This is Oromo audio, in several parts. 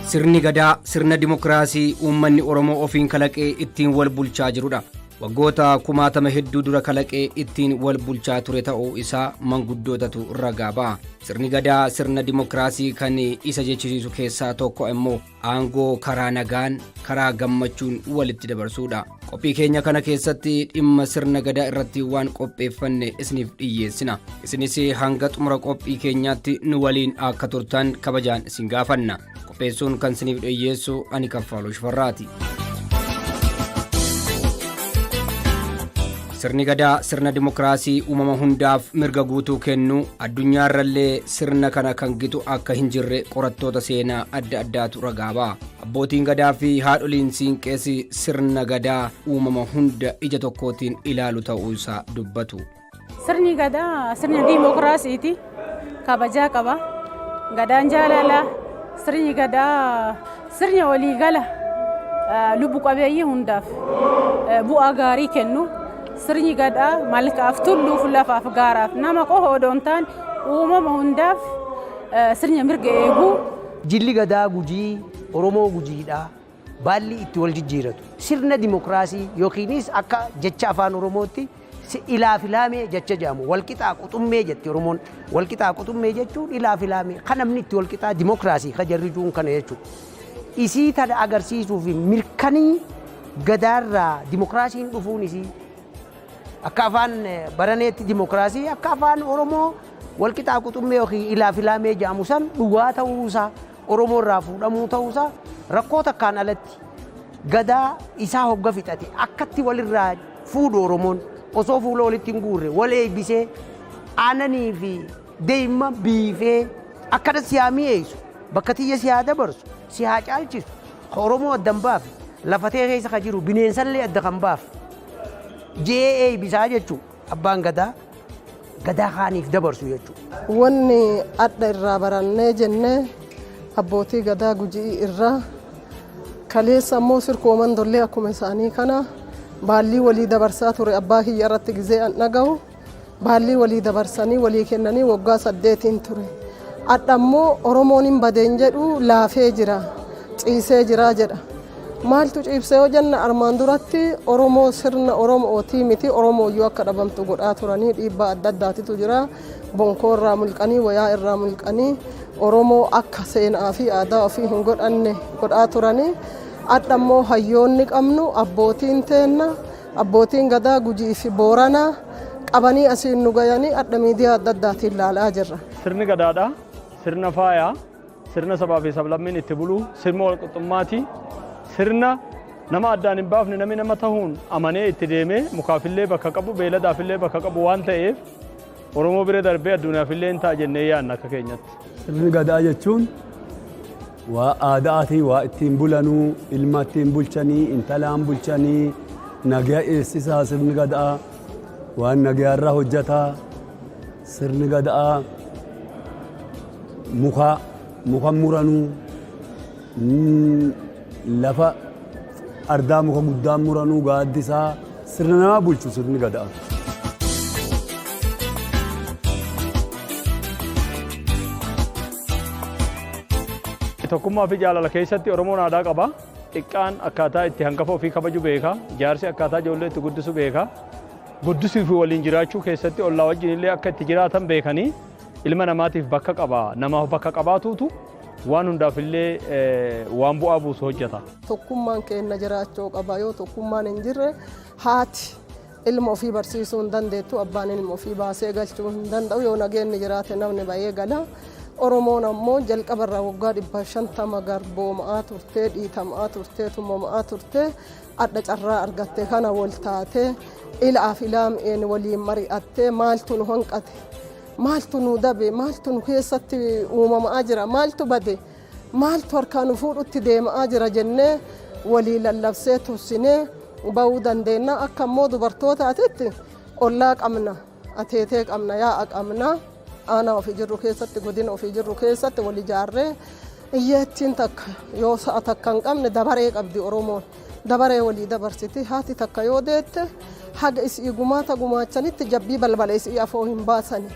Sirni gadaa sirna dimokiraasii uummanni Oromoo ofiin kalaqee ittiin wal bulchaa jirudha. Waggoota kumaatama hedduu dura kalaqee ittiin wal bulchaa ture ta'uu isaa manguddootatu ragaa ba'a. Sirni gadaa sirna dimokiraasii kan isa jechisiisu keessaa tokko immoo aangoo karaa nagaan karaa gammachuun walitti dabarsuudha. Qophii keenya kana keessatti dhimma sirna gadaa irratti waan qopheeffanne isiniif dhiyeessina. Isinis hanga xumura qophii keenyaatti nu waliin akka turtan kabajaan isin gaafanna. Qopheessuun kan isiniif dhiyeessu ani Kaffaaloo Shifarraati. Sirni gadaa sirna dimokiraasii uumama hundaaf mirga guutuu kennu addunyaarrallee sirna kana kan gitu akka hin jirre qorattoota seenaa adda addaatu ragaa ba'a. Abbootiin gadaa fi haadholiin siinqees sirna gadaa uumama hunda ija tokkootiin ilaalu ta'uu isaa dubbatu. Sirni gadaa sirna dimokiraasiiti. Kabajaa qaba. Gadaan jaalala. Sirni gadaa sirna waliigala lubbu qabeeyyii hundaaf bu'aa gaarii kennu. Sirni gadaa malkaaf tulluuf lafaaf gaaraaf nama qofa odoon ta'an uumama hundaaf sirna mirga eeguu. Jilli gadaa Gujii Oromoo Gujiidha. Baalli itti wal jijjiiratu. Sirna dimokiraasii yookiinis akka jecha afaan Oromootti ilaafilaamee jecha jedhamu. Walqixaa quxummee jetti Oromoon. Walqixaa quxummee jechuun ilaafilaamee kan namni itti walqixaa dimokiraasii kan jarri juun kana jechuudha. Isii tana agarsiisuuf mirkanii gadaarraa dimokiraasiin dhufuun isii akka afaan baraneetti dimokiraasii akka afaan Oromoo walqixaa quxummee yookiin ilaafilaamee jedhamu san dhugaa ta'uusaa Oromoo irraa fuudhamuu ta'uusaa rakkoo takkaan alatti gadaa isaa hogga fixate akkatti walirraa fuudhu Oromoon osoo fuula walitti hin guurre wal eebbisee aananii fi deemma biifee akkana siyaa mi'eessu bakka tiyya siyaa dabarsu siyaa caalchisu Oromoo addan baafe lafatee keessa kan jiru bineensallee adda kan baafe. Jee bisaa jechuun abbaan gadaa kaaniif dabarsu jechuudha. Wanni adda irraa barannee jennee abbootii gadaa Gujii irraa kaleessa immoo sirkooman dollee akkuma isaanii kana baallii walii dabarsaa ture abbaa kiyya irratti gizee an dhagahu baallii walii dabarsanii walii kennanii waggaa 8 ture. Adda immoo Oromoon hin badeen jedhu laafee jira ciisee jira jedha. Maaltu ciibsee hojjanna armaan duratti Oromoo sirna Oromootii miti Oromooyyuu akka dhabamtu godhaa turanii dhiibbaa adda addaatitu jira. Bonkoo irraa mulqanii wayaa irraa mulqanii Oromoo akka seenaa fi aadaa ofii hin godhanne godhaa turanii. Adda immoo hayyoonni qabnu abbootiin teenna abbootiin gadaa Gujii fi Booranaa qabanii asiin nu gayanii adda miidiyaa adda addaatiin ilaalaa jirra. Sirni gadaadha. Sirna faayaa. Sirna sabaa fi sablammiin itti buluu. Sirna walqixxummaati. Sirna nama addaan hin baafne namni nama ta'uun amanee itti deemee mukaafillee bakka qabu beeladaafillee bakka qabu waan ta'eef Oromoo bira darbee addunyaafillee hin ta'a jennee yaadna akka keenyatti. Sirni gadaa jechuun waa aadaatii waa ittiin bulanuu ilma ittiin bulchanii intalaan bulchanii nagaa eessisaa sirni gadaa waan nagaarraa hojjataa sirni gadaa muka muranuu lafa ardaa muka guddaan muranuu gaaddisaa sirna namaa bulchu sirni gadaa. Tokkummaa fi jaalala keessatti Oromoon aadaa qaba. Xiqqaan akkaataa itti hangafa ofii kabaju beeka. Jaarsi akkaataa ijoollee itti guddisu beeka. Guddisuu fi waliin jiraachuu keessatti ollaa wajjin illee akka itti jiraatan beekanii ilma namaatiif bakka qaba. Namaaf bakka qabaatuutu waan hundaaf illee waan bu'aa buusu hojjeta. Tokkummaan keenya jiraachuu qaba yoo tokkummaan hin jirre haati ilma ofii barsiisuu hin dandeettu abbaan ilma ofii baasee galchuu hin danda'u yoo nageenyi jiraate namni baay'ee gala. Oromoon ammoo jalqabarraa waggaa 50 garboomaa turtee dhiitamaa turtee tummamaa turtee adda carraa argattee kana wal taatee ilaaf ilaameen waliin mari'attee maaltu nu hanqate maaltu nu dabe maaltu nu keessatti uumamaa jira maaltu bade maaltu harkaa nu fuudhutti deemaa jira jennee walii lallabsee tursinee bahuu dandeenya akka immoo dubartootaatitti ollaa qabna ateetee qabna yaa'a qabna. Aanaa ofii jirru keessatti godina ofii jirru keessatti wal ijaarree iyyeettiin takka yoo sa'a takka hin qabne dabaree qabdi Oromoon dabaree walii dabarsiti haati takka yoo deette haga isii gumaata gumaachanitti jabbii balbala isii afoo hin baasani.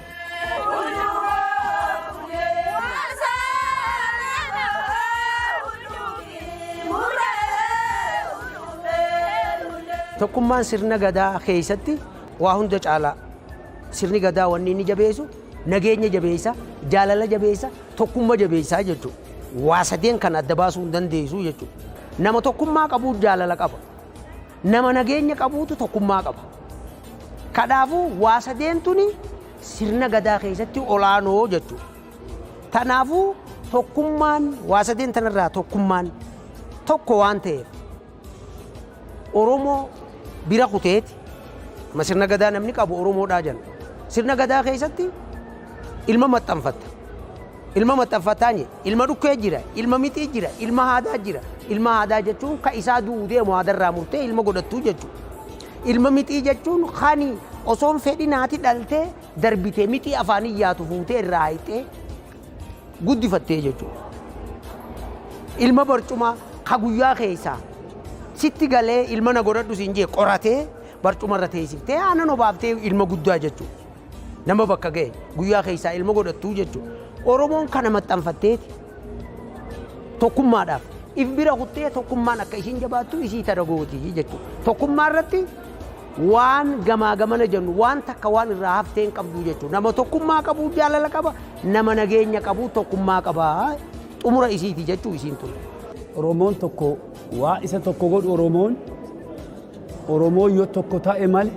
tokkummaan sirna gadaa keessatti waa hunda caalaa sirni gadaa wanni inni jabeessu nageenya jabeessa jaalala jabeessa tokkummaa jabeessaa jechuudha. Waa sadeen kan adda baasuu hin dandeessu jechuudha. Nama tokkummaa qabuutu jaalala qaba. Nama nageenya qabuutu tokkummaa qaba. Kanaafuu waa sadeen tuni sirna gadaa keessatti olaanoo jechuudha. Kanaafuu tokkummaan waa sadeen tanarraa tokkummaan tokko waan ta'eef Oromoo bira kuteeti. Ma sirna gadaa namni qabu Oromoodhaa jenna. Sirna gadaa keessatti ilma maxxanfatta. Ilma maxxanfataan ilma dhukkee jira, ilma mixii jira, ilma haadaa jira. Ilma haadaa jechuun ka isaa du'uu deemu haadarraa murtee ilma godhattuu jechuudha. Ilma mixii jechuun kan osoon fedhinaati dhaltee darbitee mixii afaanii yaatu fuutee irraa hiixee guddifattee jechuudha. Ilma barcumaa ka guyyaa keessaa sitti galee ilma na godhadhu siin jee qoratee barcuma irra teessiftee aanan obaaftee ilma guddaa jechuudha. Nama bakka ga'e guyyaa keessaa ilma godhattuu jechuudha. Oromoon kana maxxanfatteeti tokkummaadhaaf if bira kuttee tokkummaan akka ishiin jabaattu ishii tadagootii jechuudha. Tokkummaa irratti waan gamaa gamana jennu waan takka waan irraa haftee hin qabdu jechuudha. Nama tokkummaa qabu jaalala qaba, nama nageenya qabu tokkummaa qaba. Xumura isiiti jechuu isiin tun. Oromoon tokko waa isa tokko godhu Oromoon yoo tokko ta'e malee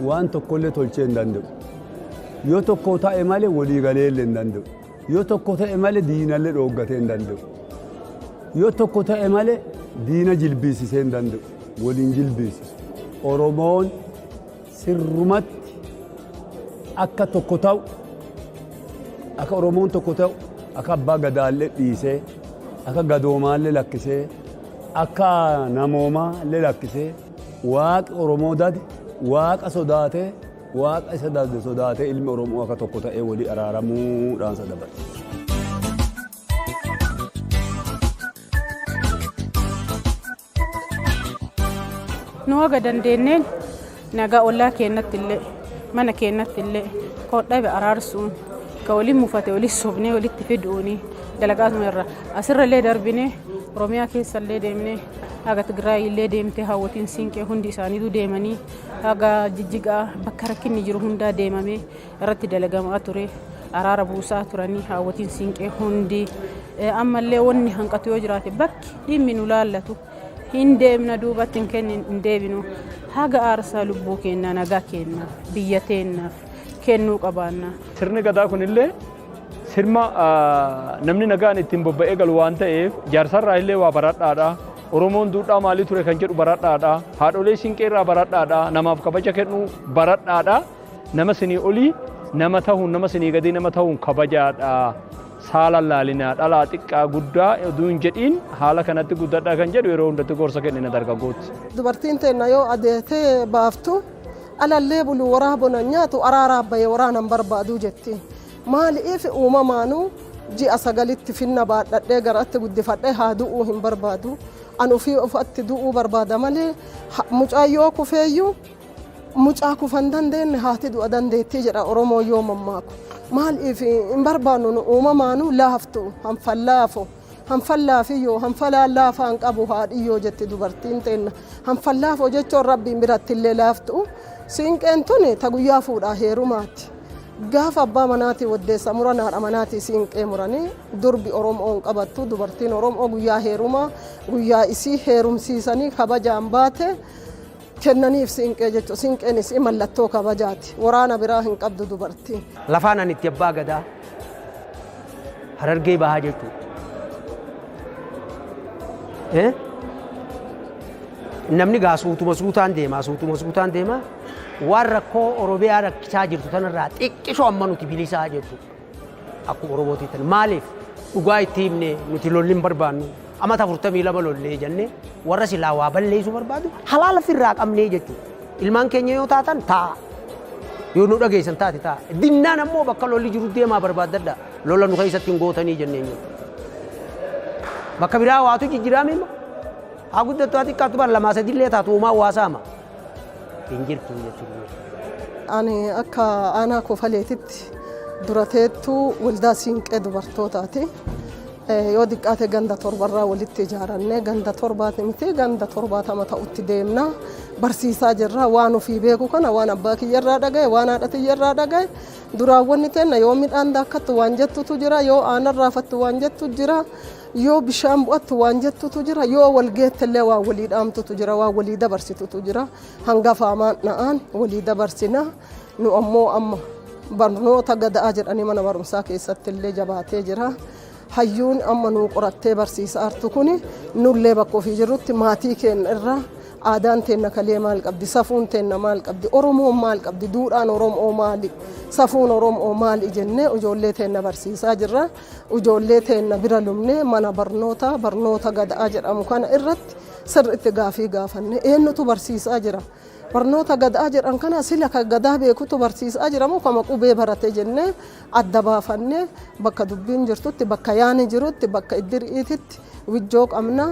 waan tokkollee tolchee hin danda'u. Yoo tokko ta'e malee walii galee hin danda'u. Yoo tokko ta'e malee diinallee dhooggatee hin danda'u. Yoo tokko ta'e malee diina jilbiisisee hin danda'u. Waliin jilbiisisu. Oromoon sirrumatti akka tokko ta'u, akka Oromoon tokko ta'u, akka abbaa gadaallee dhiisee, akka gadoomaallee lakkisee, akka namoomaallee lakkisee, waaqa Oromoo dade, waaqa sodaatee, waaqa isa dade sodaatee ilmi Oromoo akka tokko ta'ee walii araaramuudhaan sadabate. Nu haga dandeenyeen nagaa ollaa keenyatti illee mana keenyatti illee kodhabe araarsuun ka waliin mufate waliin sobnee walitti fiduuni dalagaatuma irra asirra illee darbinee Oromiyaa keessa illee deemnee haga Tigraay illee deemtee hawwatiin siinqee hundi isaaniitu deemanii haga Jijjigaa bakka rakkinni jiru hundaa deemamee irratti dalagamaa ture araara buusaa turanii hawwatiin siinqee hundi ammallee wanni hanqatu yoo jiraate bakki dhimmi nu laallatu hin deemna duubatti hin deebinu haga aarsaa lubbuu keenyaa nagaa keenyaaf biyya teenyaaf kennuu qabaanna. Sirni gadaa kunillee sirma namni nagaan ittiin bobba'ee galu waan ta'eef jaarsarraa illee waa baradhaadha. Oromoon duudhaa maalii ture kan jedhu baradhaadha. Haadholee siinqeerraa baradhaadha. Namaaf kabaja kennu baradhaadha. Nama sinii olii nama ta'uun nama sinii gadii nama ta'uun kabajaadha. Saala laalinaa dhalaa xiqqaa guddaa oduu hin jedhiin haala kanatti guddadhaa kan jedhu yeroo hundatti gorsa kennina dargaggooti. Dubartiin teenna yoo adeetee baaftu alallee bulu waraabona nyaatu araaraa baye waraanan barbaadu jetti. Maaliif uumamaanuu ji'a sagalitti finna baadhadhee garatti guddifadhee haa du'uu hin barbaadu. An ofii ufatti du'uu barbaada malee mucaayyoo kufeeyyuu mucaa kufan dandeenye haati du'a dandeettii jedha Oromoo yoo mammaaku. Maaliif hin barbaannu uumamaanuu laaftu hanfallaafiyyoo hanfalaan laafaan qabu haadhiyyoo jetti dubartiin teenna. Hanfallaafoo jechuun rabbiin biratti illee laaftu siinqeen tuni ta guyyaa fuudhaa heerumaati. Gaafa abbaa manaatii waddeessa muran haadha manaatii siinqee muranii durbi Oromoon qabattu dubartiin Oromoo guyyaa heerumaa guyyaa isii heerumsiisanii kabajaan baate kennaniif siinqee jechuudha. Siinqeenis mallattoo kabajaati. Waraana biraa hin qabdu dubartiin. Lafaan ani itti abbaa gadaa Harargee bahaa jechuudha. Namni gaa suutuma suutaan deema waan rakkoo Oromiyaa rakkisaa jirtu tanarraa xiqqishoo amma nuti bilisaa jechuudha. Akkuma Oromootii tan maaliif dhugaa itti himne nuti lolli hin barbaannu amata 42 lollee jennee warra silaa waa balleessuu barbaadu halaala firraa qabnee jechuudha. Ilmaan keenya yoo taatan taa yoo nu dhageessan taate taa dinnaan ammoo bakka lolli jiru deemaa barbaaddadha lola nu keessatti hin gootanii jennee bakka biraa waatu jijjiirame immoo haa guddattuu ati xiqqaatu bara lamaa sadillee taatu uumaa waasaama hin jirtu jechuudha. Ani akka aanaa kofaleetitti durateettuu waldaa siinqee dubartootaati. yoo diqqaate ganda torbarraa walitti ijaarannee ganda torbaati miti ganda torbaatama ta'utti deemna barsiisaa jirra waan ofii beeku kana waan abbaa kiyyarraa dhagaye waan haadha kiyyarraa dhagaye duraawwanni teenna yoo midhaan daakkattu waan jettutu jira yoo aanan raafattu waan jettu jira yoo bishaan bu'attu waan jettutu jira yoo walgeettillee waan walii dhaamtutu jira waan walii dabarsitutu jira hangafaamaan na'aan walii dabarsina nu ammoo amma barnoota gadaa jedhanii mana barumsaa keessatti illee jabaatee jira. Hayyuun amma nu qorattee barsiisaa artu kuni nullee bakka ofii jirrutti maatii keenya irraa aadaan teenna kalee maal qabdi safuun teenna maal qabdi oromoon maal qabdi duudhaan oromoo maali safuun oromoo maali jennee ijoollee teenna barsiisaa jirra ijoollee teenna bira lumne mana barnoota gadaa jedhamu kana irratti sirriitti gaafii gaafanne eenyutu barsiisaa jira. Barnoota gadaa jedhan kana sila ka gadaa beekutu barsiisaa jira moo kama qubee barate jennee adda baafannee bakka dubbiin jirtutti bakka yaani jirutti bakka iddiriititti wijjoo qabna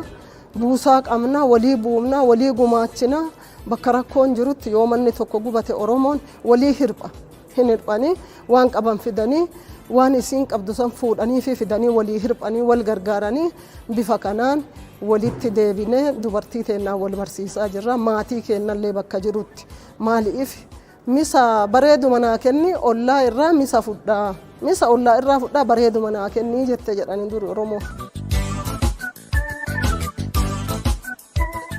buusaa qabna walii buumna walii gumaachina bakka rakkoon jirutti yoo manni tokko gubate oromoon walii hirpha hin hirphanii waan qaban fidanii waan isiin qabdu san fuudhanii fi fidanii walii hirphanii wal gargaaranii bifa kanaan walitti deebinee dubartii teennaa wal barsiisaa jirra maatii kennallee bakka jirutti maaliif misa bareeduma naa kenni ollaa irraa misa fudhaa misa ollaa irraa fudhaa bareeduma naa kenni jette jedhanii duri oromoo.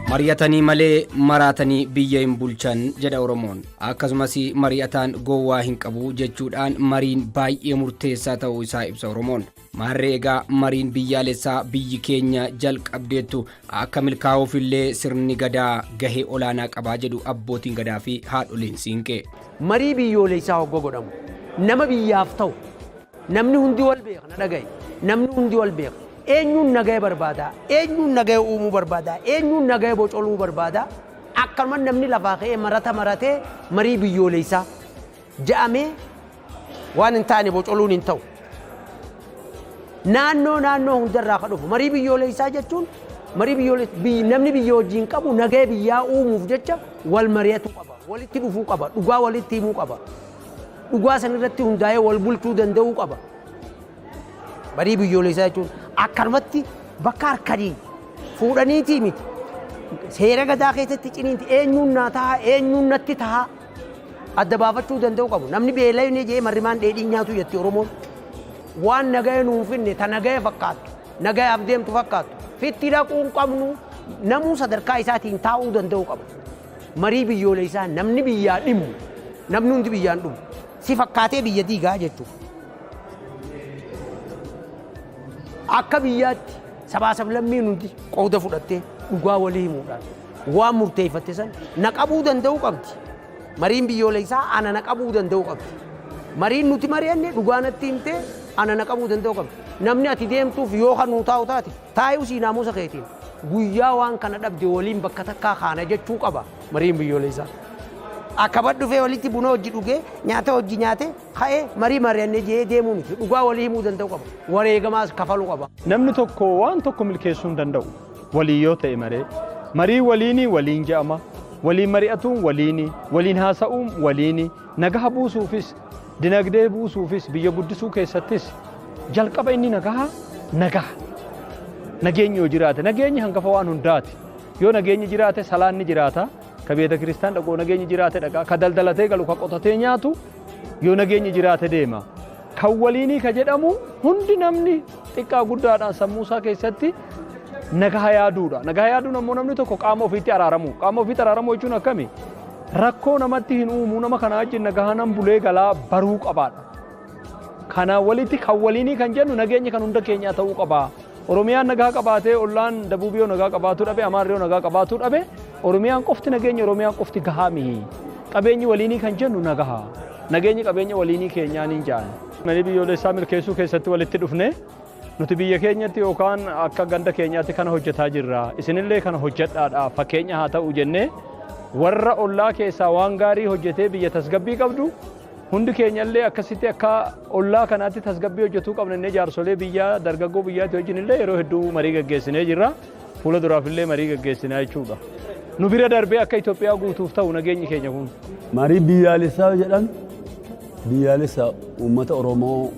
Mari'atanii malee maraatanii biyya hin bulchan jedha Oromoon. Akkasumas mari'ataan gowwaa hin qabu jechuudhaan mariin baay'ee murteessaa ta'uu isaa ibsa Oromoon. Maarree egaa mariin biyyaalessaa biyyi keenya jalqabdeettu akka milkaa'uufillee sirni gadaa gahee olaanaa qabaa jedhu abbootiin gadaa fi haadholiin siinqee. Marii biyyoolessaa hoggoo godhamu nama biyyaaf ta'u namni hundi wal beeka na dhagaye namni hundi wal beeka. Eenyuun nagaya barbaada eenyuun nagaya uumuu barbaada eenyuun nagaya bocoluu barbaada akkuma namni lafaa ka'ee maratee marii biyyoolessaa jedhamee waan hin taane bocoluun hin ta'u naannoo hundarraa ka dhufu marii biyyoolessaa jechuun marii biyyoolessaa namni biyya wajjin qabu nagaya biyyaa uumuuf jecha wal mari'atu qaba walitti dhufuu qaba dhugaa walitti himuu qaba dhugaa san irratti hundaa'ee wal bulchuu danda'uu qaba marii biyyoolessaa jechuun akkanumatti bakka harkanii fuudhaniitii miti seera gadaa keessatti ciniinti eenyuun naa ta'a eenyuun natti ta'a adda baafachuu danda'u qabu namni beelayne jee marrimaan dheedhiin nyaatu jetti Oromoon waan nagaya nuun finne ta nagaya fakkaattu nagayaaf deemtu fakkaattu fitti dhaquun qabnu namuu sadarkaa isaatiin taa'uu danda'u qaba marii biyyoolessaa namni biyyaa dhimmu namni hundi biyyaan dhumu si fakkaatee biyya diigaa jechuudha. Akka biyyaatti sabaa sablammii nuti qooda fudhattee dhugaa walii himuudhaan waan murteeffatte san naqabuu danda'uu qabdi. Mariin biyyoolessaa ana naqabuu danda'uu qabdi. Mariin nuti mari'anne dhugaa natti himtee ana naqabuu danda'uu qabdi. Namni ati deemtuuf yoo kan nuu taa'u taate taa'uu si naamusa keetiin guyyaa waan kana dhabde waliin bakka takkaa kaana jechuu qaba mariin biyyoolessaa. Akka dhufee walitti buna hojii dhugee nyaata hojii nyaate ka'ee marii mari'annee jee deemuu miti dhugaa walii himuu danda'u qaba wareegamaas kafaluu qaba. Namni tokko waan tokko milkeessuu hin danda'u walii yoo ta'e marii waliinii waliin je'ama waliin mari'atuun waliinii waliin haasa'uun waliinii nagaha buusuufis dinagdee buusuufis biyya guddisuu keessattis jalqaba inni nagaha nageenyi yoo jiraate nageenyi hangafa waan hundaati yoo nageenyi jiraate salaanni jiraata. Ka beeta kiristaan dhaqoo nageenyi jiraate dhaqa ka daldalatee galu ka qotatee nyaatu yoo nageenyi jiraate deema kan waliinii ka jedhamu hundi namni xiqqaa guddaadhaan sammuu isaa keessatti nagaha yaaduudha nagaha yaaduun ammoo namni tokko qaama ofiitti araaramuu jechuun akkami rakkoo namatti hin uumuu nama kana wajjin nagaha nan bulee galaa baruu qabaadha kana walitti kan waliinii kan jennu nageenyi kan hunda keenyaa ta'uu qabaa. Oromiyaan nagaa qabaatee ollaan dabuubiyoo nagaa qabaatuu dhabe amaarriyoo nagaa qabaatuu dhabe Oromiyaan qofti nageenya Oromiyaan qofti gahaa mihi qabeenyi waliinii kan jennu nagaha nageenyi qabeenya waliinii keenyaan hin jaan. Marii biyyoolessaa milkeessuu keessatti walitti dhufne nuti biyya keenyatti yookaan akka ganda keenyaatti kana hojjetaa jirra isinillee kana hojjedhaadha fakkeenya haa ta'u jennee warra ollaa keessaa waan gaarii hojjetee biyya tasgabbii qabdu hundi keenyallee akkasitti akka ollaa kanaatti tasgabbii hojjetuu qabnannee jaarsolee biyyaa dargaggoo biyyaatti wajjinillee yeroo hedduu marii gaggeessinee jirra fuula duraafillee marii gaggeessinaa jechuudha. Nu bira darbee akka Itoophiyaa guutuuf ta'u nageenyi keenya kun. Marii biyyaalessaa jedhan biyyaalessaa uummata Oromoo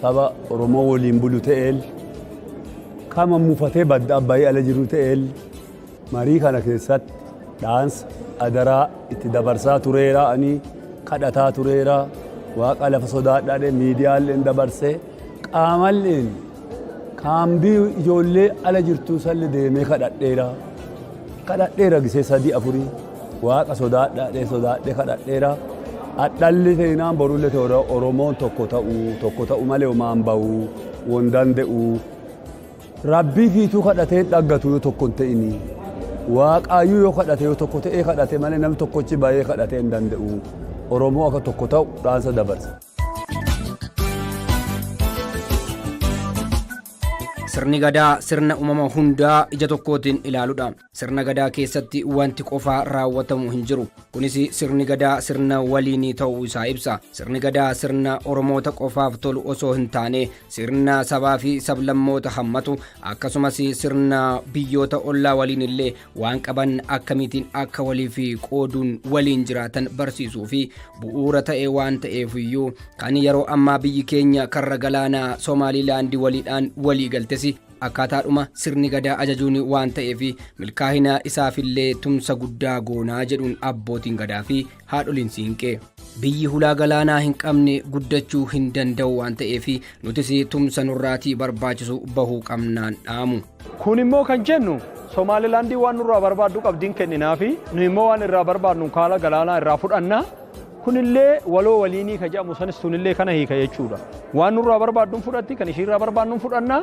saba Oromoo waliin bulu ta'een kama mufatee badda abbayii ala jiru ta'eel marii kana keessatti dhaansa adaraa itti dabarsaa tureera ani kadhataa tureera waaqa lafa sodaadhaadhe miidiyaaleen dabarsee qaamalleen kaambii ijoollee ala jirtuu salli deemee kadhadheera gisee 3-4 waaqa sodaadhe kadhadheera adhalli seenaan borullee ta'u Oromoon tokko ta'u malee homaan bahu won danda'u rabbii fiituu kadhatee dhaggatu yoo tokko hin ta'ini waaqaayyuu yoo kadhate yoo tokko ta'ee kadhate malee namni tokkochi baay'ee kadhatee hin danda'u Oromoo akka tokko ta'u dhaansa dabarsa. Sirni gadaa sirna uumama hundaa ija tokkootiin ilaaluudha. Sirna gadaa keessatti wanti qofaa raawwatamu hin jiru. Kunis sirni gadaa sirna waliinii ta'uu isaa ibsa. Sirni gadaa sirna Oromoota qofaaf tolu osoo hin taane sirna sabaa fi sablammoota hammatu akkasumas sirna biyyoota ollaa waliin illee waan qaban akkamitiin akka walii fi qooduun waliin jiraatan barsiisuu fi bu'uura ta'e waan ta'eef iyyuu kan yeroo ammaa biyyi keenya karra galaanaa Somaaliilaandii waliidhaan walii galtes akkaataadhuma sirni gadaa ajajuun waan ta'eef milkaa'ina isaafillee tumsa guddaa goonaa jedhuun abbootiin gadaa fi haadholiin siinqee. Biyyi hulaa galaanaa hin qabne guddachuu hin danda'u waan ta'eef nutis tumsa nurraatii barbaachisu bahuu qabnaan dhaamu. Kun immoo kan jennu Somaaliilaandii waan nurraa barbaaddu qabdiin kenninaafi nu immoo waan irraa barbaadnu kaala galaanaa irraa fudhanna. Kunillee waloo waliinii ka jedhamu sanis tunillee kana hiika jechuudha. Waan nurraa barbaadduun fudhatti kan ishiirraa barbaadnuun fudhanna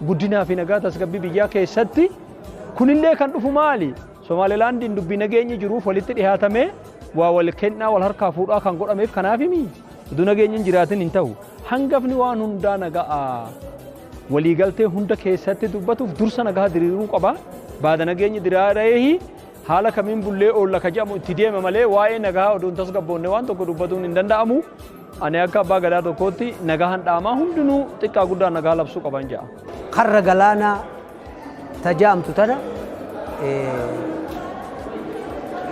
guddinaa fi nagaa tasgabbii biyyaa keessatti kunillee kan dhufu maali? Somaaliilaandiin dubbii nageenyi jiruuf walitti dhihaatamee waa wal kennaa wal harkaa fuudhaa kan godhameef kanaafimi utuu nageenyi hin jiraatin hin ta'u. Hangafni waan hundaa nagaa waliigaltee hunda keessatti dubbatuuf dursa nagaa diriiruu qaba. Baada nageenyi diriiree haala kamiin bullee oolla ka jedhamu itti deema malee waa'ee nagaa oduun tasgabboonne waan tokko dubbatuun hin danda'amu. Ani akka abbaa gadaa tokkootti nagaa handhaamaa hundinuu xiqqaa guddaa nagaa labsuu qaban jedha. Karra galaanaa tajaamtu tana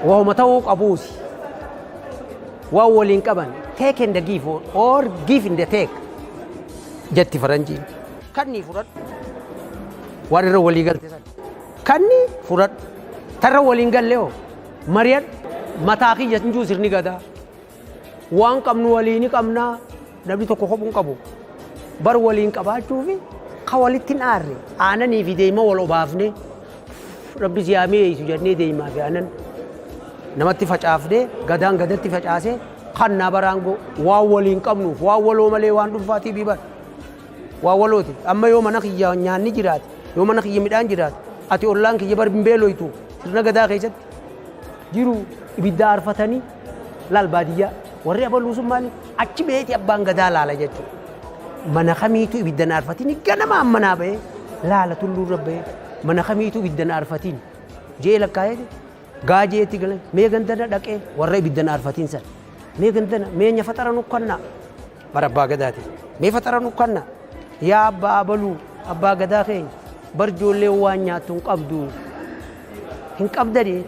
wahuma ta'uu qabuusi. Waan waliin qaban take in the give or give in the take jetti faranjiin. Kanni fudhadhu waan irra walii galte sana. Kanni fudhadhu. Tarra waliin gallee mari'an mataa kiyya hinjuu sirni gadaa waan qabnu waliin qabnaa namni tokko kophuun qabu bar waliin qabaachuu fi ka walitti hin aarre aananii fi deema wal obaafne rabbi siyaamee isu jennee deemaa fi aanan namatti facaafne gadaan gadatti facaasee kannaa baraangoo waan waliin qabnuuf waan waloo malee waan dhuunfaatii bibar waan walooti amma yoo mana kiyya nyaanni jiraate yoo mana kiyya midhaan jiraate ati ollaan kiyya bar bimbeeloytu sirna gadaa keessatti jiru ibidda arfatanii laal baadiyyaa warri abaluu sun maali achi beeti abbaan gadaa laala jechuudha. Mana kamiitu ibidda arfatini ganama ammanaa ba'ee laala tulluu irra ba'ee mana kamiitu ibidda arfatiin jee lakkaa'ee gaajeetti galee mee gandana dhaqee warra ibidda arfatiin san mee gandana mee nyafatara nukkannaa bara abbaa gadaati mee fatara nukkannaa yaa abbaa abaluu abbaa gadaa keenya barjoollee waan nyaattu hin qabdu hin qabdanii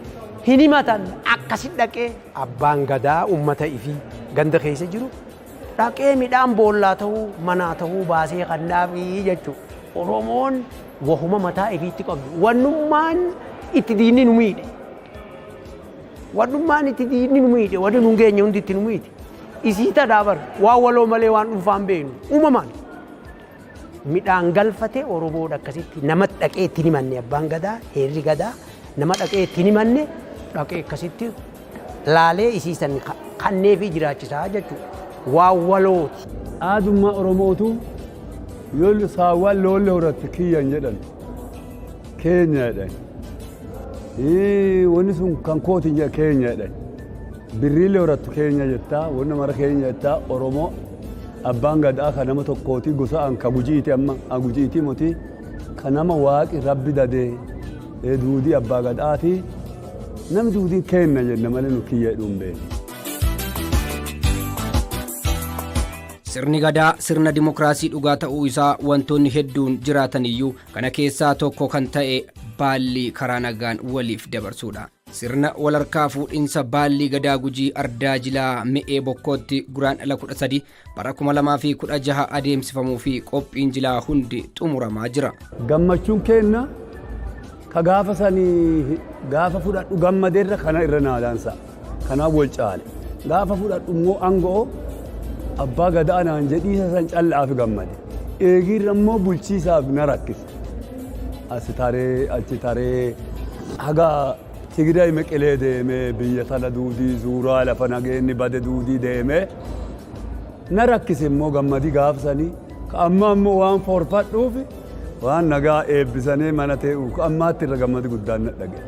hin himatan akkasit dhaqee abbaan gadaa ummata ifi ganda keessa jiru dhaqee midhaan boollaa ta'uu manaa ta'uu baasee kannaafi jechuudha. Oromoon wahuma mataa ifiitti qabdu wannummaan itti diinni nu miidhe wannummaan itti diinni nu miidhe wanni nu geenye hundi itti nu miidhe isii tadaabar waan waloo malee waan dhuunfaan beenu uumamaan midhaan galfate Oromoon akkasitti nama dhaqee itti himanne abbaan gadaa heerri gadaa nama dhaqee itti himanne dhaqee akkasitti laalee isiisan kannee fi jiraachisaa jechuudha. Waan walooti. Aadummaa Oromootu yoo saawwan loolle horatti kiyyan jedhan keenya jedhan wanni sun kan kootiin jedha keenya jedhan birriillee horattu keenya jettaa wanna mara keenya jettaa Oromoo abbaan gadaa kan nama tokkooti gosa an ka gujiiti amma an gujiiti moti kan nama waaqi rabbi dadee duudii abbaa gadaati namni duudiin kenna jenna malee nu kiyya jedhuun beekne. Sirni gadaa sirna dimokiraasii dhugaa ta'uu isaa wantoonni hedduun jiraatan iyyuu kana keessaa tokko kan ta'e baalli karaa nagaan waliif dabarsuudha. sirna walarkaa fuudhinsa baallii gadaa gujii ardaa jilaa mi'ee bokkootti guraan ala 13 bara 2016 adeemsifamuu fi qophiin jilaa hundi xumuramaa jira. Gammachuun kenna ka gaafa sanii gaafa fudhadhu gammadeerra kana irra naadaansa kanaaf wal caale gaafa fudhadhu immoo aangoo abbaa gadaa naan jedhiisa san callaaf gammade eegirra immoo bulchiisaaf na rakkise asi taree achi taree haga Tigray meqelee deemee biyya tana duudii zuuraa lafa nageenni bade duudii deemee na rakkise immoo gammadii gaafsanii ka amma immoo waan forfadhuuf waan nagaa eebbisanii mana ta'uu ka ammaatti irra gammadii guddaan na dhage.